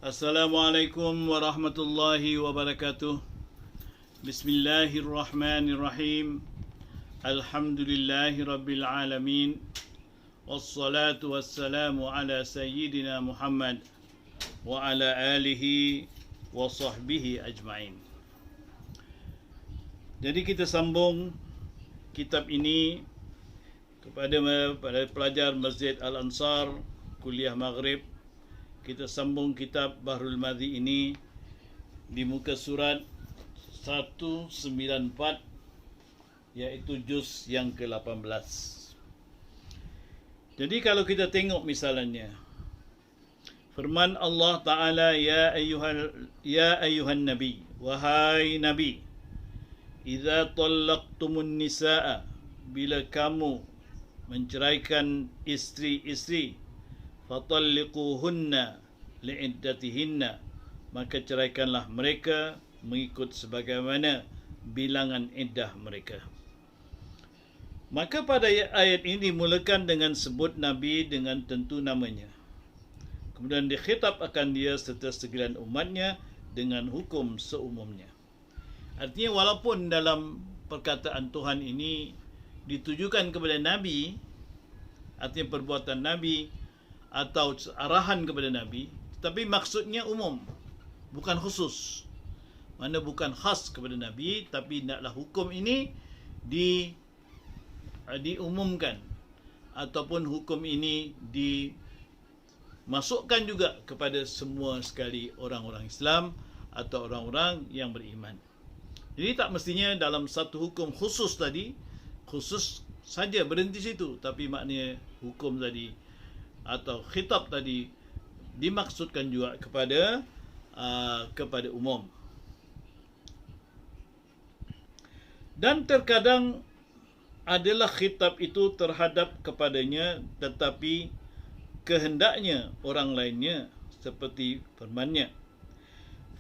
Assalamualaikum warahmatullahi wabarakatuh. Bismillahirrahmanirrahim. Alhamdulillahi rabbil alamin. Wassalatu wassalamu ala sayyidina Muhammad wa ala alihi wa sahbihi ajma'in. Jadi kita sambung kitab ini kepada pelajar Masjid Al-Ansar Kuliah Maghrib. Kita sambung kitab Bahrul Madhi ini di muka surat 194, iaitu juz yang ke-18. Jadi kalau kita tengok misalnya firman Allah Ta'ala, ya ayyuhan nabi, wahai nabi, idza talaqtumun nisaa, bila kamu menceraikan istri-istri, fatalliquhunna li'iddatihinna, maka ceraikanlah mereka mengikut sebagaimana bilangan iddah mereka. Maka pada ayat ini dimulakan dengan sebut Nabi dengan tentu namanya. Kemudian dikhitab akan dia serta sekalian umatnya dengan hukum seumumnya. Artinya walaupun dalam perkataan Tuhan ini ditujukan kepada Nabi, artinya perbuatan Nabi atau arahan kepada Nabi, tapi maksudnya umum, bukan khusus. Mana bukan khas kepada Nabi, tapi naklah hukum ini diumumkan, ataupun hukum ini dimasukkan juga kepada semua sekali orang-orang Islam atau orang-orang yang beriman. Jadi tak mestinya dalam satu hukum khusus tadi, khusus saja berhenti situ, tapi maknanya hukum tadi atau khitab tadi dimaksudkan juga kepada umum. Dan terkadang adalah khitab itu terhadap kepadanya, tetapi kehendaknya orang lainnya, seperti firman-Nya,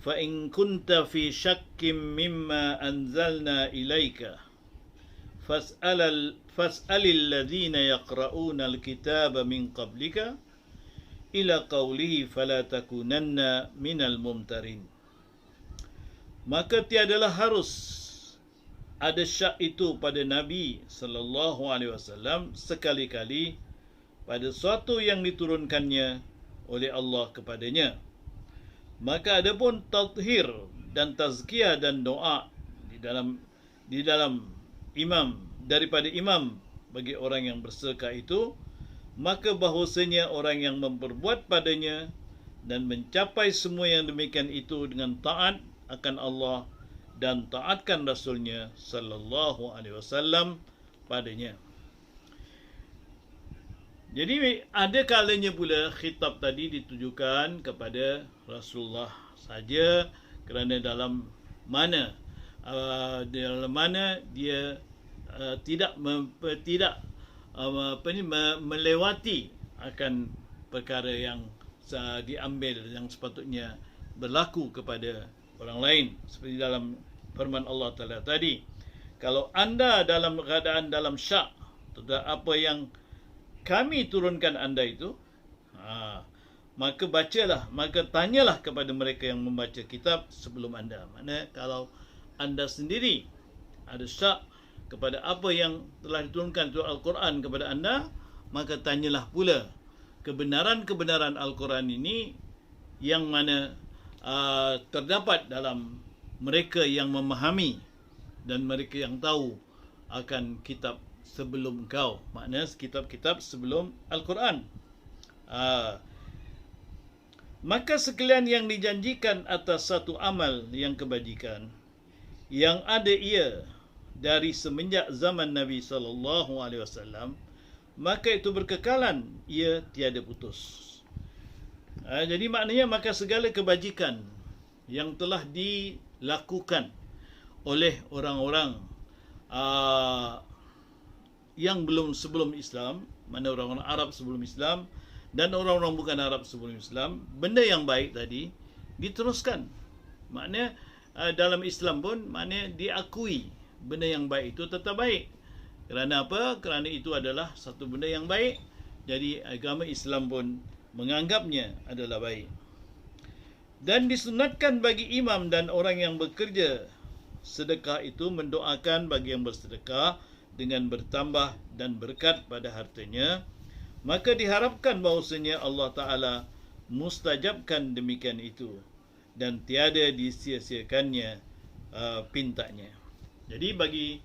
fa in kunta fi syakkim mimma anzalna ilaika fas'alil ladzina yaqra'una al-kitaba min qablika ila qawlihi fala takunanna minal mumtarin. Maka tiadalah harus ada syak itu pada Nabi sallallahu alaihi wasallam sekali-kali pada suatu yang diturunkannya oleh Allah kepadanya. Maka adapun tathhir dan tazkiyah dan doa di dalam imam, daripada imam bagi orang yang bersedekah itu, maka bahwasanya orang yang memperbuat padanya dan mencapai semua yang demikian itu dengan taat akan Allah dan taatkan Rasulnya sallallahu alaihi wasallam padanya. Jadi ada kalanya pula khitab tadi ditujukan kepada Rasulullah saja, kerana dalam mana dia tidak melewati akan perkara yang diambil yang sepatutnya berlaku kepada orang lain, seperti dalam firman Allah Ta'ala tadi, kalau anda dalam keadaan dalam syak tentang apa yang kami turunkan anda itu, maka bacalah, maka tanyalah kepada mereka yang membaca kitab sebelum anda. Mana kalau anda sendiri ada syak kepada apa yang telah diturunkan oleh Al-Quran kepada anda, maka tanyalah pula kebenaran-kebenaran Al-Quran ini yang mana terdapat dalam mereka yang memahami dan mereka yang tahu akan kitab sebelum kau, maknanya kitab-kitab sebelum Al-Quran. Maka sekalian yang dijanjikan atas satu amal yang kebajikan yang ada ia dari semenjak zaman Nabi SAW, maka itu berkekalan, ia tiada putus. Jadi maknanya maka segala kebajikan yang telah dilakukan oleh orang-orang yang belum sebelum Islam, mana orang-orang Arab sebelum Islam dan orang-orang bukan Arab sebelum Islam, benda yang baik tadi diteruskan. Maknanya dalam Islam pun maknanya diakui benda yang baik itu tetap baik. Kerana apa? Kerana itu adalah satu benda yang baik. Jadi agama Islam pun menganggapnya adalah baik. Dan disunatkan bagi imam dan orang yang bekerja sedekah itu mendoakan bagi yang bersedekah dengan bertambah dan berkat pada hartanya, maka diharapkan bahawasanya Allah Ta'ala mustajabkan demikian itu dan tiada disia-siakannya pintanya. Jadi bagi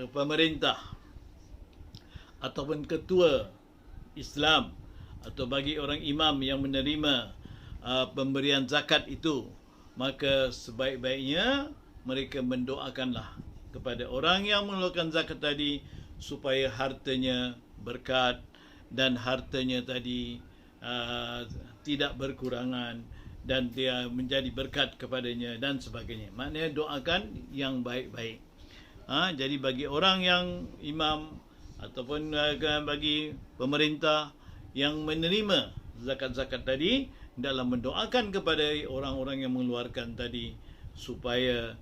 pemerintah ataupun ketua Islam atau bagi orang imam yang menerima pemberian zakat itu, maka sebaik-baiknya mereka mendoakanlah kepada orang yang mengeluarkan zakat tadi supaya hartanya berkat dan hartanya tadi tidak berkurangan dan dia menjadi berkat kepadanya dan sebagainya. Maknanya doakan yang baik-baik. Jadi bagi orang yang imam ataupun bagi pemerintah yang menerima zakat-zakat tadi, dalam mendoakan kepada orang-orang yang mengeluarkan tadi supaya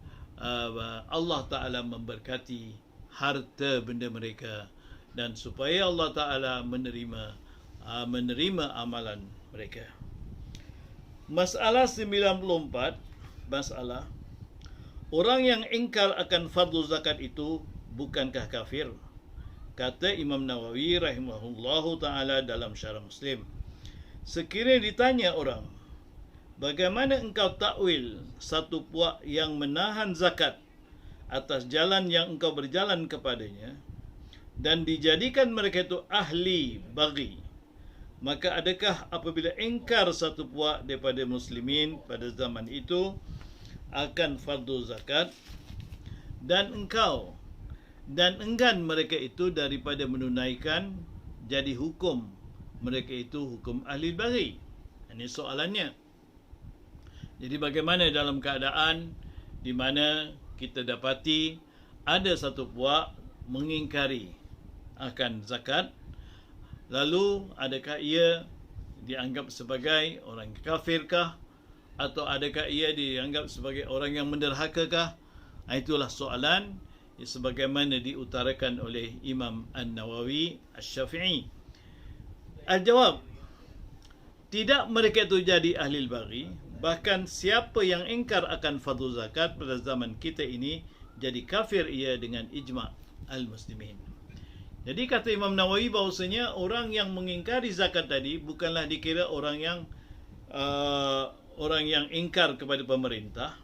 Allah Ta'ala memberkati harta benda mereka dan supaya Allah Ta'ala menerima amalan mereka. Masalah 94, masalah orang yang ingkar akan fardu zakat itu bukankah kafir? Kata Imam Nawawi rahimahullahu ta'ala dalam Syarah Muslim, sekiranya ditanya orang, bagaimana engkau takwil satu puak yang menahan zakat atas jalan yang engkau berjalan kepadanya dan dijadikan mereka itu ahli baghi, maka adakah apabila ingkar satu puak daripada muslimin pada zaman itu akan fardu zakat dan engkau dan enggan mereka itu daripada menunaikan, jadi hukum mereka itu hukum ahli baghi? Ini soalannya. Jadi bagaimana dalam keadaan di mana kita dapati ada satu puak mengingkari akan zakat, lalu adakah ia dianggap sebagai orang kafirkah atau adakah ia dianggap sebagai orang yang menderhakakah? Itulah soalan sebagaimana diutarakan oleh Imam An-Nawawi Asy-Syafi'i. Al-jawab, tidak mereka itu jadi ahli baghi. Bahkan siapa yang ingkar akan fardu zakat pada zaman kita ini jadi kafir ia dengan ijma' al-muslimin. Jadi kata Imam Nawawi bahawasanya orang yang mengingkari zakat tadi bukanlah dikira orang yang ingkar kepada pemerintah,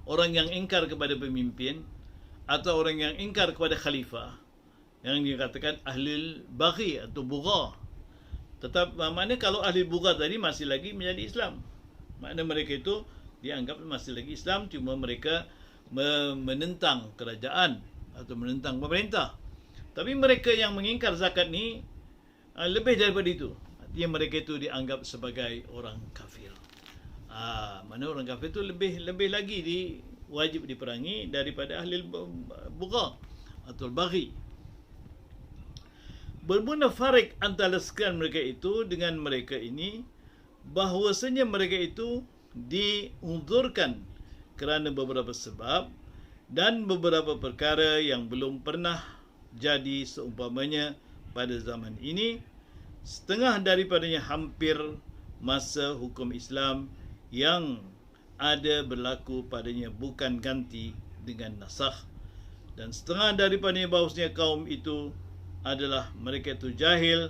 orang yang ingkar kepada pemimpin, atau orang yang ingkar kepada khalifah, yang dikatakan ahli baghi atau bugha. Tetap maknanya kalau ahli bugha tadi masih lagi menjadi Islam, makna mereka itu dianggap masih lagi Islam, cuma mereka menentang kerajaan atau menentang pemerintah. Tapi mereka yang mengingkar zakat ni lebih daripada itu. Artinya mereka itu dianggap sebagai orang kafir. Mana orang kafir itu lebih lagi wajib diperangi daripada ahli bugha atau baghi. Bermula farik antara sekian mereka itu dengan mereka ini, bahawasanya mereka itu diunzurkan kerana beberapa sebab dan beberapa perkara yang belum pernah jadi seumpamanya pada zaman ini, setengah daripadanya hampir masa hukum Islam yang ada berlaku padanya bukan ganti dengan nasakh, dan setengah daripadanya bahawasanya kaum itu adalah mereka itu jahil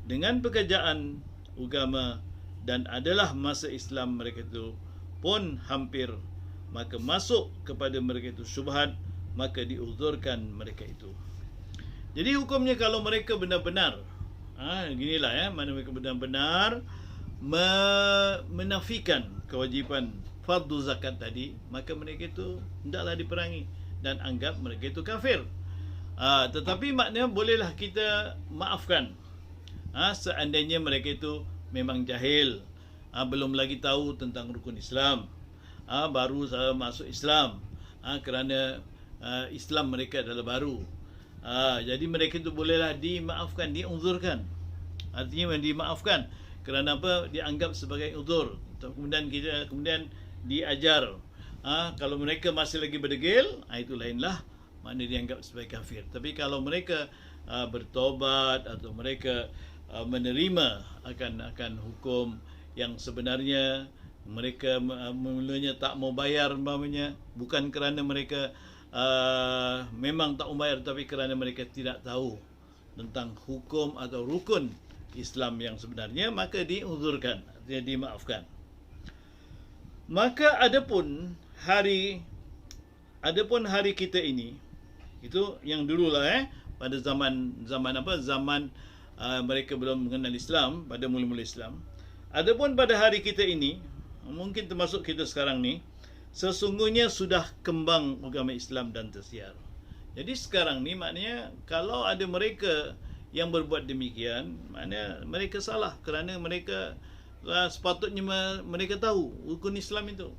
dengan pekerjaan agama dan adalah masa Islam mereka itu pun hampir, maka masuk kepada mereka itu syubhat, maka diuzurkan mereka itu. Jadi hukumnya kalau mereka benar-benar ginilah mana mereka benar-benar menafikan kewajipan fardu zakat tadi, maka mereka itu hendaklah diperangi dan anggap mereka itu kafir. Tetapi maknanya bolehlah kita maafkan seandainya mereka itu memang jahil, belum lagi tahu tentang rukun Islam, baru masuk Islam, kerana Islam mereka adalah baru. Jadi mereka itu bolehlah dimaafkan, diuzurkan. Artinya dimaafkan kerana apa? Dianggap sebagai uzur. Kemudian diajar. Kalau mereka masih lagi berdegil, itu lainlah, maknanya dianggap sebagai kafir. Tapi kalau mereka bertobat atau mereka menerima akan hukum yang sebenarnya mereka mulanya tak mau bayar umpamanya, bukan kerana mereka memang tak mau bayar, tapi kerana mereka tidak tahu tentang hukum atau rukun Islam yang sebenarnya, maka diuzurkan, dimaafkan. Maka adapun hari kita ini, itu yang dululah pada zaman mereka belum mengenal Islam, pada mula-mula Islam. Adapun pada hari kita ini, mungkin termasuk kita sekarang ni, sesungguhnya sudah kembang agama Islam dan tersiar. Jadi sekarang ni maknanya kalau ada mereka yang berbuat demikian, maknanya mereka salah, kerana mereka sepatutnya mereka tahu rukun Islam itu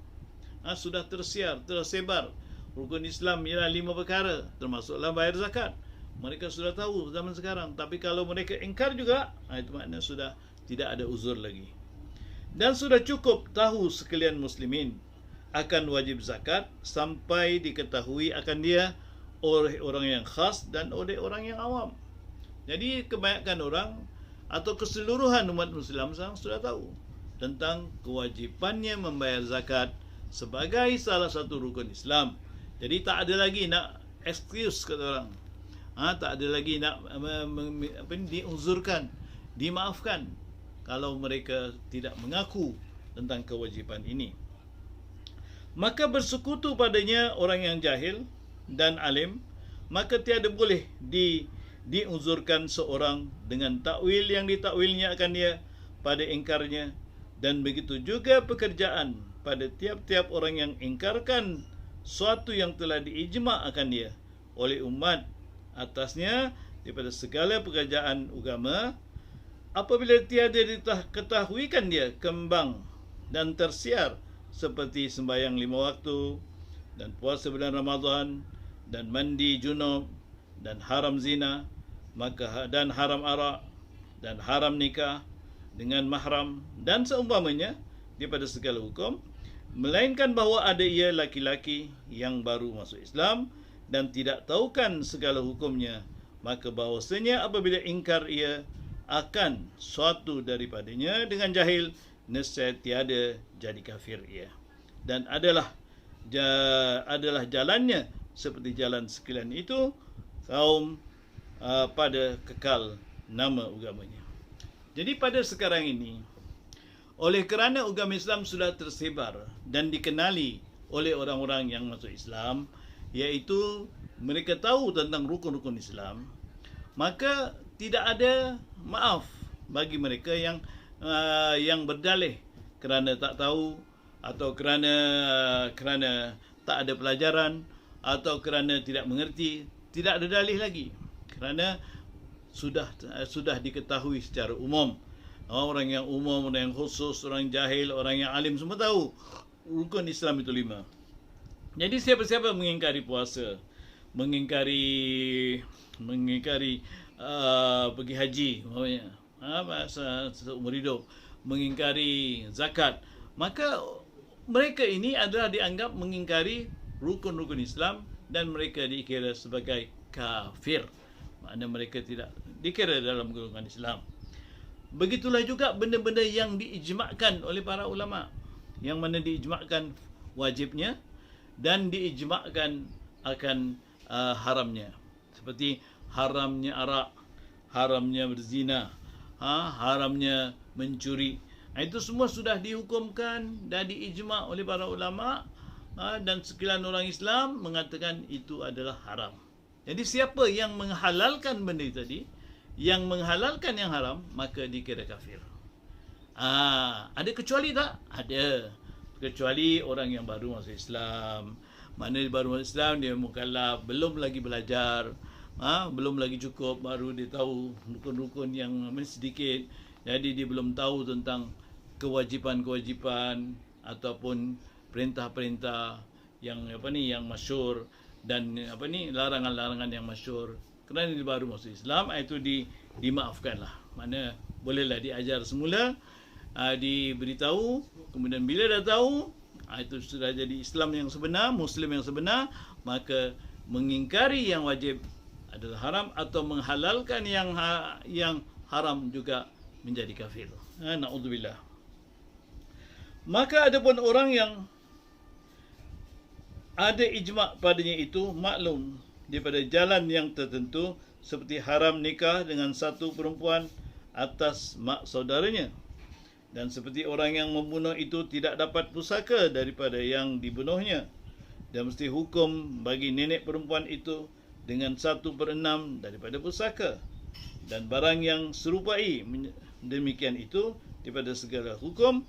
sudah tersebar. Rukun Islam ialah 5 perkara, termasuklah bayar zakat. Mereka sudah tahu zaman sekarang. Tapi kalau mereka ingkar juga, itu maknanya sudah tidak ada uzur lagi. Dan sudah cukup tahu sekalian muslimin akan wajib zakat sampai diketahui akan dia oleh orang yang khas dan oleh orang yang awam. Jadi kebanyakan orang atau keseluruhan umat Muslim sekarang sudah tahu tentang kewajipannya membayar zakat sebagai salah satu rukun Islam. Jadi tak ada lagi nak excuse kata orang. Tak ada lagi nak diuzurkan, dimaafkan kalau mereka tidak mengaku tentang kewajipan ini. Maka bersekutu padanya orang yang jahil dan alim, maka tiada boleh diuzurkan seorang dengan takwil yang ditakwilnya akan dia pada ingkarnya, dan begitu juga pekerjaan pada tiap-tiap orang yang ingkarkan suatu yang telah diijma' akan dia oleh umat atasnya daripada segala pekerjaan agama, apabila tiada diketahuikan dia kembang dan tersiar, seperti sembahyang 5 waktu dan puasa bulan Ramadan dan mandi junub dan haram zina, maka dan haram arak dan haram nikah dengan mahram dan seumpamanya daripada segala hukum, melainkan bahawa ada ia laki-laki yang baru masuk Islam dan tidak tahukan segala hukumnya, maka bahawasanya apabila ingkar ia akan suatu daripadanya dengan jahil, nescaya tiada jadi kafir ia, dan adalah jalannya seperti jalan sekalian itu kaum pada kekal nama agamanya. Jadi pada sekarang ini, oleh kerana agama Islam sudah tersebar dan dikenali oleh orang-orang yang masuk Islam, iaitu mereka tahu tentang rukun-rukun Islam, maka tidak ada maaf bagi mereka yang berdalih kerana tak tahu, atau kerana tak ada pelajaran, atau kerana tidak mengerti. Tidak ada dalih lagi, kerana sudah diketahui secara umum. Orang yang umum, orang yang khusus, orang jahil, orang yang alim, semua tahu rukun Islam itu 5. Jadi siapa-siapa mengingkari puasa, mengingkari pergi haji, seumur hidup, mengingkari zakat, maka mereka ini adalah dianggap mengingkari rukun-rukun Islam dan mereka dikira sebagai kafir. Maknanya mereka tidak dikira dalam golongan Islam. Begitulah juga benda-benda yang diijma'kan oleh para ulama, yang mana diijma'kan wajibnya dan diijma'kan akan haramnya, seperti haramnya arak, haramnya berzina, haramnya mencuri. Itu semua sudah dihukumkan dan diijma' oleh para ulama, dan sekian orang Islam mengatakan itu adalah haram. Jadi siapa yang menghalalkan benda tadi, yang menghalalkan yang haram, maka dikira kafir. Ada kecuali tak? Ada. Kecuali orang yang baru masuk Islam. Mana baru masuk Islam, dia mukallaf, belum lagi belajar, belum lagi cukup, baru dia tahu rukun-rukun yang sedikit. Jadi dia belum tahu tentang kewajipan-kewajipan ataupun perintah-perintah yang yang masyhur, dan larangan-larangan yang masyhur. Kerana dia baru masuk Islam, itu dimaafkanlah. Mana bolehlah diajar semula, diberitahu, kemudian bila dah tahu, itu sudah jadi Islam yang sebenar, Muslim yang sebenar, maka mengingkari yang wajib adalah haram, atau menghalalkan yang haram juga menjadi kafir. Na'udzubillah. Maka adapun orang yang ada ijma' padanya itu maklum daripada jalan yang tertentu seperti haram nikah dengan satu perempuan atas mak saudaranya, dan seperti orang yang membunuh itu tidak dapat pusaka daripada yang dibunuhnya, dan mesti hukum bagi nenek perempuan itu dengan 1/6 daripada pusaka, dan barang yang serupai demikian itu daripada segala hukum,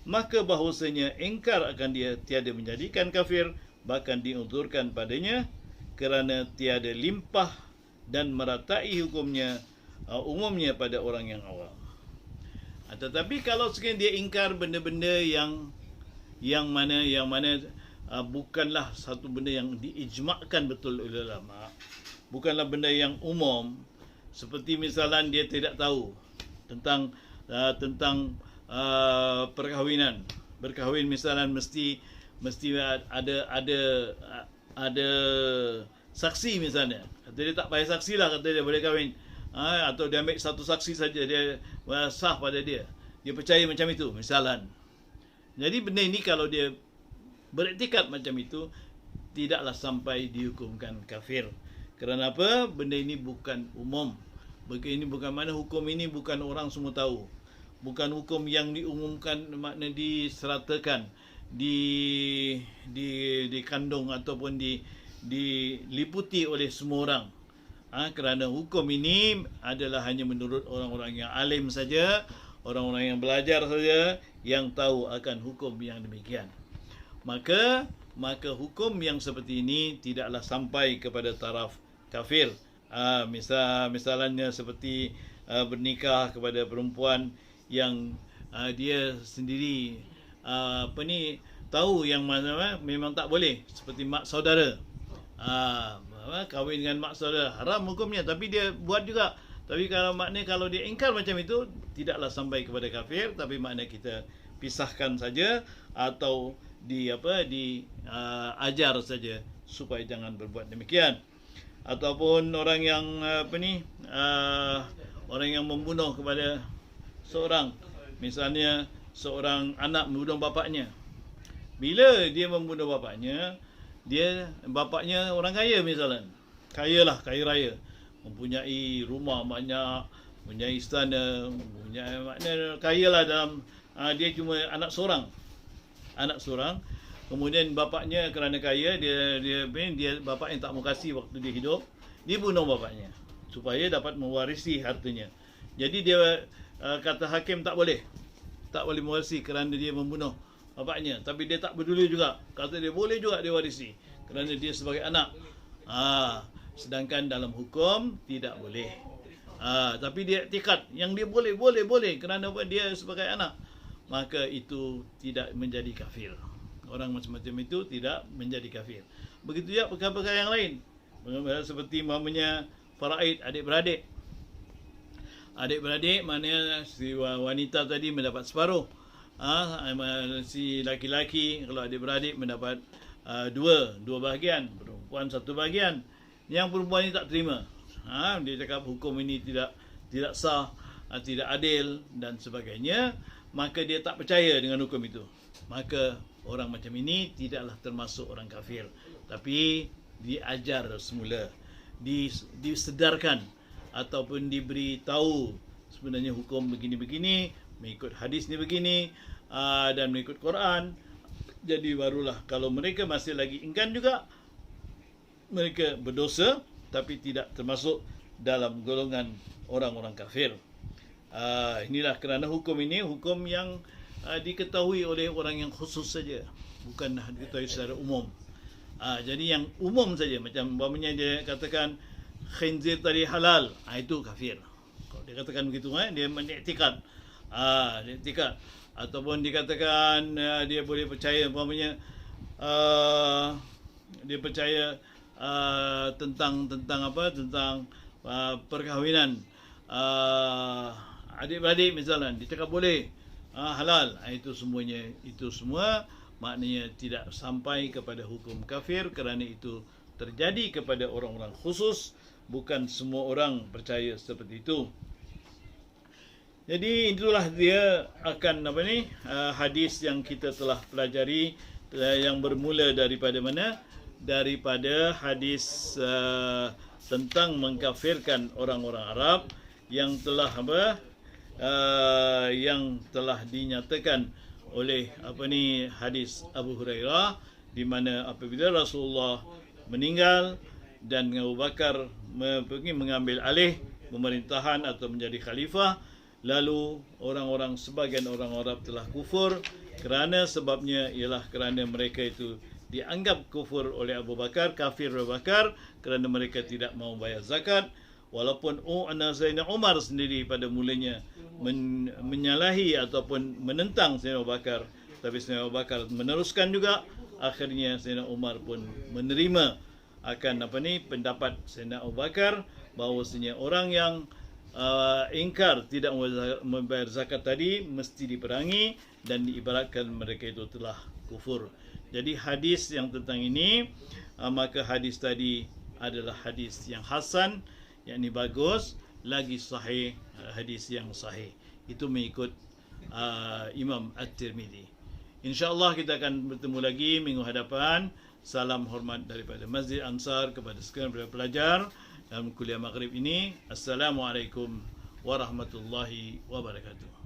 maka bahawasanya ingkar akan dia tiada menjadikan kafir, bahkan diunturkan padanya kerana tiada limpah dan meratai hukumnya umumnya pada orang yang awam. Tetapi kalau sekiranya dia ingkar benda-benda yang mana bukanlah satu benda yang diijma'kan betul oleh ulama, bukanlah benda yang umum, seperti misalnya dia tidak tahu tentang perkahwinan. Berkahwin misalnya mesti ada saksi misalnya. Kata dia tak payah saksi lah, kata dia boleh kahwin. Atau dia ambil satu saksi saja, dia sah pada dia. Dia percaya macam itu misalnya. Jadi benda ini kalau dia beriktikad macam itu, tidaklah sampai dihukumkan kafir. Kerana apa? Benda ini bukan umum. Ini bukan mana hukum ini bukan orang semua tahu. Bukan hukum yang diumumkan, makna diseratakan, dikandung ataupun diliputi oleh semua orang. Kerana hukum ini adalah hanya menurut orang-orang yang alim saja, orang-orang yang belajar saja yang tahu akan hukum yang demikian. Maka hukum yang seperti ini tidaklah sampai kepada taraf kafir. Misalnya seperti bernikah kepada perempuan yang dia sendiri tahu yang mana memang tak boleh, seperti mak saudara. Kahwin dengan mak saudara haram hukumnya, tapi dia buat juga. Tapi kalau dia ingkar macam itu, tidaklah sampai kepada kafir, tapi makna kita pisahkan saja atau ajar saja supaya jangan berbuat demikian. Ataupun orang yang orang yang membunuh kepada seorang, misalnya seorang anak membunuh bapaknya. Bila dia membunuh bapaknya, bapaknya orang kaya misalnya, kaya raya, mempunyai rumah banyak, mempunyai istana, mempunyai makna kaya lah dalam, dia cuma anak seorang. Kemudian bapaknya kerana kaya, dia bapak yang tak mau kasih waktu dia hidup, dia bunuh bapaknya supaya dapat mewarisi hartanya. Jadi dia kata hakim tak boleh mewarisi kerana dia membunuh bapaknya, tapi dia tak peduli juga, kata dia boleh juga dia warisi kerana dia sebagai anak. Sedangkan dalam hukum tidak boleh. Tapi dia iktikad yang dia boleh kerana dia sebagai anak, maka itu tidak menjadi kafir. Orang macam-macam itu tidak menjadi kafir. Begitu juga perkara-perkara yang lain, seperti mamanya faraid, adik-beradik. Adik-beradik mana si wanita tadi mendapat separuh, si laki-laki kalau adik-beradik mendapat dua bahagian, perempuan satu bahagian. Yang perempuan ini tak terima. Dia cakap hukum ini tidak sah, tidak adil dan sebagainya. Maka dia tak percaya dengan hukum itu. Maka orang macam ini tidaklah termasuk orang kafir, tapi diajar semula, disedarkan ataupun diberi tahu sebenarnya hukum begini-begini, mengikut hadis ni begini, dan mengikut Quran. Jadi barulah kalau mereka masih lagi enggan juga, mereka berdosa tapi tidak termasuk dalam golongan orang-orang kafir. Inilah kerana hukum ini hukum yang diketahui oleh orang yang khusus saja, bukan diketahui secara umum. Jadi yang umum saja, macam umpamanya dia katakan khinzir tadi halal, itu kafir. Kalau dia katakan begitu, dia mengiktikad, ataupun dikatakan dia boleh percaya, umpamanya dia percaya tentang perkahwinan adik-beradik misalnya, dia cakap boleh, halal, itu semua maknanya tidak sampai kepada hukum kafir, kerana itu terjadi kepada orang-orang khusus, bukan semua orang percaya seperti itu. Jadi itulah dia akan hadis yang kita telah pelajari, yang bermula daripada mana? Daripada hadis tentang mengkafirkan orang-orang Arab yang telah yang telah dinyatakan oleh hadis Abu Hurairah, di mana apabila Rasulullah meninggal dan Abu Bakar pergi mengambil alih pemerintahan atau menjadi khalifah, lalu sebagian orang Arab telah kufur. Kerana sebabnya ialah kerana mereka itu dianggap kufur oleh Abu Bakar, kafir Abu Bakar, kerana mereka tidak mau bayar zakat. Walaupun Sayyidina Umar sendiri pada mulanya menyalahi ataupun menentang Sayyidina Abu Bakar, tapi Sayyidina Abu Bakar meneruskan juga. Akhirnya Sayyidina Umar pun menerima akan pendapat Sayyidina Abu Bakar, bahawasanya orang yang ingkar tidak membayar zakat tadi mesti diperangi dan diibaratkan mereka itu telah kufur. Jadi hadis yang tentang ini, maka hadis tadi adalah hadis yang hasan, yakni bagus, lagi sahih, hadis yang sahih. Itu mengikut Imam At-Tirmidzi. InsyaAllah kita akan bertemu lagi minggu hadapan. Salam hormat daripada Masjid Ansar kepada sekalian pelajar dalam kuliah maghrib ini. Assalamualaikum warahmatullahi wabarakatuh.